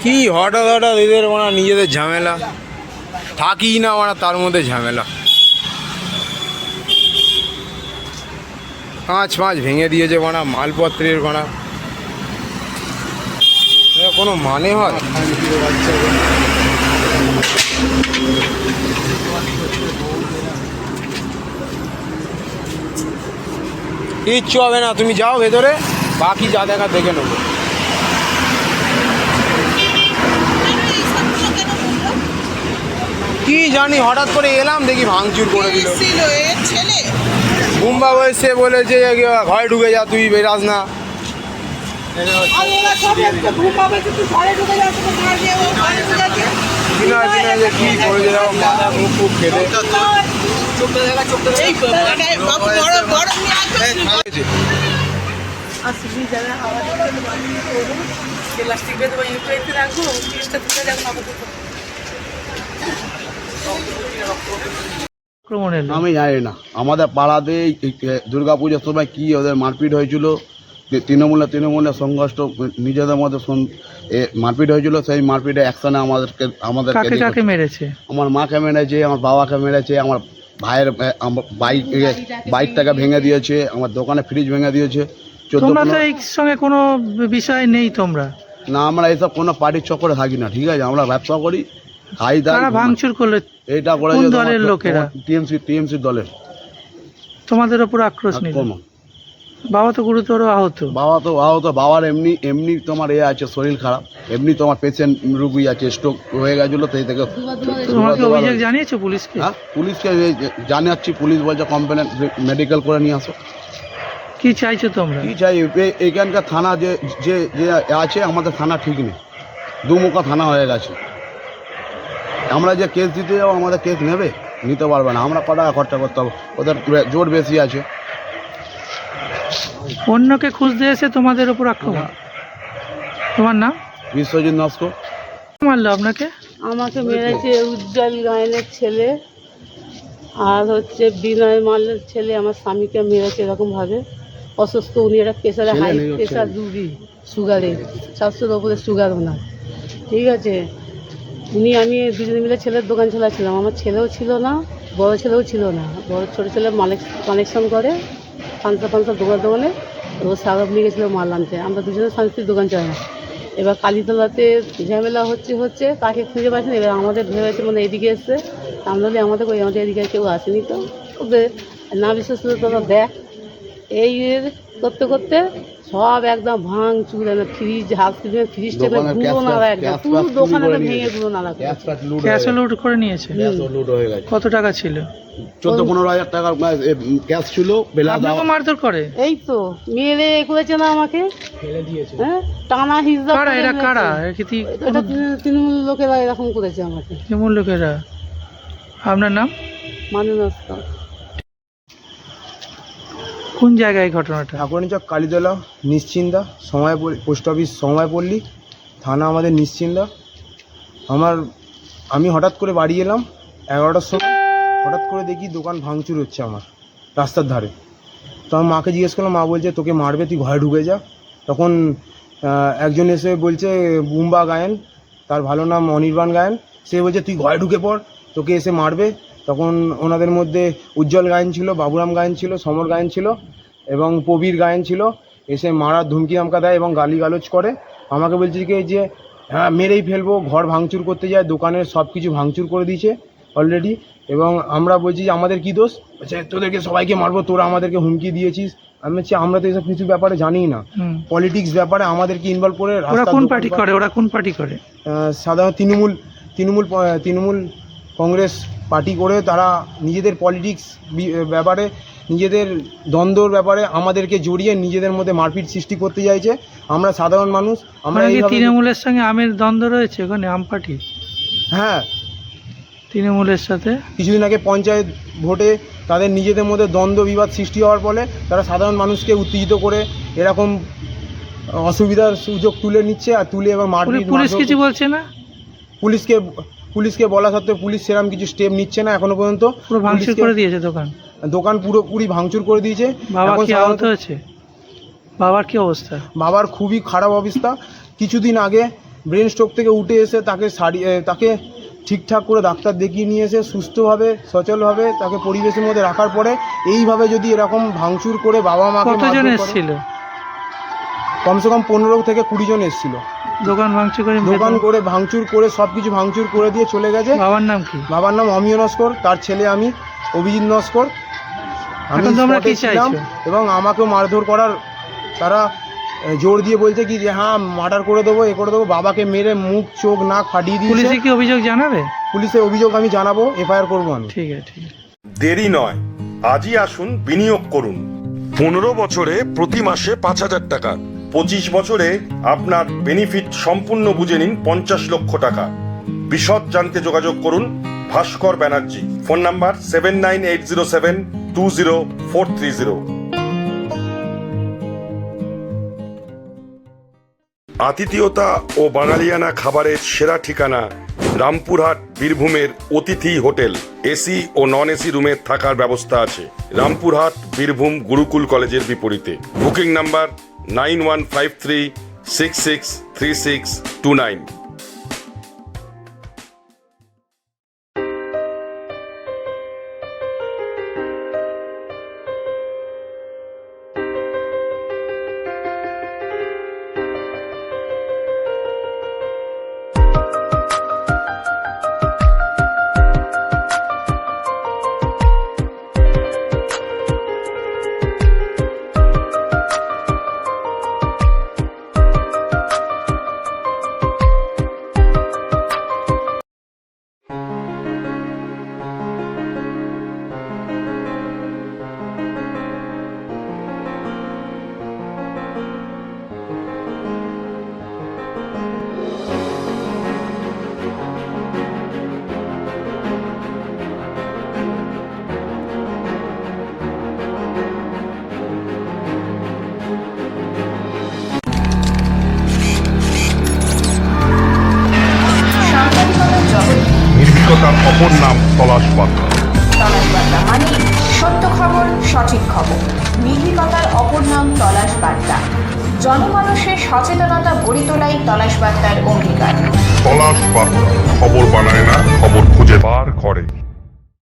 কি হঠাৎ হঠাৎ এদের মানে নিজেদের ঝামেলা, থাকি না মানে তার মধ্যে ঝামেলা। কাঁচ মাছ ভেঙে দিয়েছে মানে মালপত্রের মানে কোনো মানে হয়? কিচ্ছু হবে না, তুমি যাও ভেতরে, বাকি যা দেখা দেখে নেবো। কি জানি হঠাৎ করে এলাম দেখি ভাঙচুর করে দিল। বুম্বা এসে বলেছে ঘরে ঢুকে যা, তুই বেরাস না। কি করে মাথা মুখ খুব খেতে আমি জানি না। আমাদের পাড়াতে দুর্গা পুজোর সময় কি ওদের মারপিট হয়েছিল, তৃণমূলে সংঘর্ষ নিজেদের মধ্যে মারপিট হয়েছিল। সেই মারপিটে অ্যাকশনে আমাদেরকে মেরেছে। আমার মাকে মেরেছে, আমার বাবাকে মেরেছে, আমার ভাইয়ের বাইকটাকে ভেঙে দিয়েছে, আমার দোকানে ফ্রিজ ভেঙে দিয়েছে। তোমরা তো এই সঙ্গে কোনো বিষয় নেই তোমরা? না, আমরা এইসব কোনো পার্টির চক্করে থাকি না, ঠিক আছে? আমরা ব্যবসা করি, খাই দাই। ভাঙচুর করলে এইটা করে দলের লোকেরা? টিএমসি দলের। তোমাদের ওপর আক্রোশ নিল? বাবা তো গুরুতর আহত। বাবার এমনি তোমার আছে, শরীর খারাপ, এমনি তোমার পেশেন্ট রুগী আছে, স্ট্রোক হয়ে গেছিল। সেই থেকে অভিযোগ জানিয়েছো পুলিশকে? হ্যাঁ, পুলিশকে জানাচ্ছি। পুলিশ বলছে কমপ্লেন মেডিকেল করে নিয়ে আসো। কি চাইছো তোমরা? কি চাই? এখানকার থানা যে আছে, আমাদের থানা ঠিক নেই, দুমুখা থানা হয়ে গেছে। আমরা যে কেস দিতে যাবো, আমাদের কেস নিতে পারবে না। আমরা কটা খরচা করতে হবে, ওদের জোর বেশি আছে। অন্যকে খুঁজতে এসে তোমাদের উপর আক্রমণ। তোমার নাম? বিশ্বজিৎ নস্কর। মারলো আপনাকে? আমাকে মেরেছে উজ্জ্বল গায়নের ছেলে, আর হচ্ছে বিনয় মালের ছেলে আমার স্বামীকে মেরেছে এরকমভাবে। অসুস্থ উনি, একটা প্রেসারে হাই প্রেসার রুগী, সুগারে 700-র ওপরে সুগার ওনার, ঠিক আছে? আমি দুজনে মিলে ছেলের দোকান চালাচ্ছিলাম। আমার ছেলেও ছিল না, বড় ছেলেও ছিল না। ছোটো ছেলে কানেকশন করে পাঁচটা দোকানে, ও সারাপ নিয়ে গেছিলো মাল আনতে। আমরা দুজনে শান্তির দোকান চালাই। এবার কালীতলাতে ঝামেলা হচ্ছে, তাকে খুঁজে পাচ্ছি না। এবার আমাদের ভেবেছে মানে এদিকে এসছে, আমরা আমাদের এদিকে কেউ আসেনি। তো ওদের না বিশেষ করে তোরা দেখ, এই করতে করতে সব একদম ভাঙচুর, ফ্রিজ ফ্রিজটা গুঁড়ো নাড়া, একদম পুরো দোকানে ভেঙে গুঁড়ো নাড়া। ক্যাশ লুট করে নিয়েছে? কত টাকা ছিল? 14-15 হাজার টাকা ক্যাশ ছিল। মারধর করে? এই তো মেরে করেছে না আমাকে, হ্যাঁ, টানা হিজড়া। এরা কারা? এটা তৃণমূল লোকেরা এরকম করেছে আমাকে। তৃণমূল লোকেরা? আপনার নাম? মানুষ। কোন জায়গায় ঘটনাটা? ঠাকুরানীচক, কালীতলা, নিশ্চিন্দা, পোস্ট অফিস সময়পল্লী, থানা আমাদের নিশ্চিন্দা। আমি হঠাৎ করে বাড়ি এলাম 11টার সময়। হঠাৎ করে দেখি দোকান ভাঙচুর হচ্ছে আমার রাস্তার ধারে। তো আমার মাকে জিজ্ঞেস করলাম, মা বলছে তোকে মারবে, তুই ঘরে ঢুকে যা। তখন একজন এসে বলছে, বুম্বা গায়েন, তার ভালো নাম অনির্বাণ গায়েন, সে বলছে তুই ঘরে ঢুকে পড়, তোকে এসে মারবে। তখন ওনাদের মধ্যে উজ্জ্বল গায়েন ছিল, বাবুরাম গায়েন ছিল, সমর গায়েন ছিল এবং প্রবীর গায়েন ছিল। এসে মারার ধুমকি আমকা দেয় এবং গালিগালোচ করে। আমাকে বলছে যে হ্যাঁ মেরেই ফেলবো, ঘর ভাঙচুর করতে যায়, দোকানের সব কিছু ভাঙচুর করে দিয়েছে অলরেডি। এবং আমরা বলছি যে আমাদের কী দোষ? বলছে তোদেরকে সবাইকে মারবো, তোরা আমাদেরকে হুমকি দিয়েছিস। আমি বলছি আমরা তো এসব কিছু ব্যাপারে জানি না, পলিটিক্স ব্যাপারে আমাদেরকে ইনভলভ করে। ওরা কোন পার্টি করে? সাধারণত তৃণমূল কংগ্রেস পার্টি করে। তারা নিজেদের পলিটিক্স ব্যাপারে, নিজেদের দ্বন্দ্বর ব্যাপারে আমাদেরকে জড়িয়ে নিজেদের মধ্যে মারপিট সৃষ্টি করতে চাইছে। আমরা সাধারণ মানুষ, আমরা তৃণমূলের সঙ্গে আমের দ্বন্দ্ব রয়েছে ওখানে, আম পার্টি? হ্যাঁ, তৃণমূলের সাথে কিছুদিন আগে পঞ্চায়েত ভোটে তাদের নিজেদের মধ্যে দ্বন্দ্ব বিবাদ সৃষ্টি হওয়ার ফলে তারা সাধারণ মানুষকে উত্তেজিত করে এরকম অসুবিধার সুযোগ তুলে নিচ্ছে, আর তুলে এবার মারপিট। পুলিশ কিছু বলছে না? পুলিশকে বলা সত্ত্বেও পুলিশ সেরকম কিছু স্টেপ নিচ্ছে না এখনো পর্যন্ত। পুরো ভাঙচুর করে দিয়েছে দোকান পুরোপুরি ভাঙচুর করে দিয়েছে। বাবা কি আহত হয়েছে? বাবার কি অবস্থা? বাবার খুবই খারাপ অবস্থা। কিছুদিন আগে ব্রেন স্ট্রোক থেকে উঠে এসে তাকে ঠিকঠাক করে ডাক্তার দেখিয়ে নিয়ে এসে সুস্থভাবে সচলভাবে তাকে পরিবেশের মধ্যে রাখার পরে এইভাবে যদি এরকম ভাঙচুর করে বাবা মাকে কতজন মারধর করে, এসেছিল? কমসে কম 15 থেকে 20 জন এসেছিল। দোকান ভাঙচুর করে দোকান করে ভাঙচুর করে সব কিছু ভাঙচুর করে দিয়ে চলে গেছে। বাবার নাম কি? বাবার নাম অমিয় নস্কর, তার ছেলে আমি অভিজিৎ নস্কর। আমি এখন তোমরা কি spot এ ছিলাম চাইছো? এবং আমাকেও মারধর করার তারা জোর দিয়ে বলছে কি যে হ্যাঁ মার্ডার করে দেবো, এ করে দেবো। বাবাকে মেরে মুখ চোখ নাক ফাটিয়ে দিয়েছে। পুলিশে কি অভিযোগ জানাবে? পুলিশে অভিযোগ আমি জানাবো, এফআইআর করবো আমি। ঠিক আছে, ঠিক আছে। দেরি নয়, আজই আসুন, বিনিয়োগ করুন। 15 বছরে প্রতি মাসে 5,000 টাকা, 25 বছরে আপনার বেনিফিট সম্পূর্ণ বুঝে নিন 50 লক্ষ টাকা। বিশদ জানতে যোগাযোগ করুন ভাস্কর ব্যানার্জি। Phone number 7980720430। আতিথেয়তা ও বাঙালিয়ানা খাবারের সেরা ঠিকানা রামপুরহাট বীরভূমের অতিথি হোটেল। এসি ও নন এসি রুমের থাকার ব্যবস্থা আছে। রামপুরহাট বীরভূম গুরুকুল কলেজের বিপরীতে। Booking number 9153663629। নির্ভীকতার অপর নাম তলাশ বার্তা। তলাশ বার্তা মানে সত্য খবর, সঠিক খবর। নির্ভীকতার অপর নাম তলাশ বার্তা। জনমানুষের সচেতনতা গড়ে তোলাই তলাশ বার্তার অঙ্গীকার। তলাশ বার্তা, খবর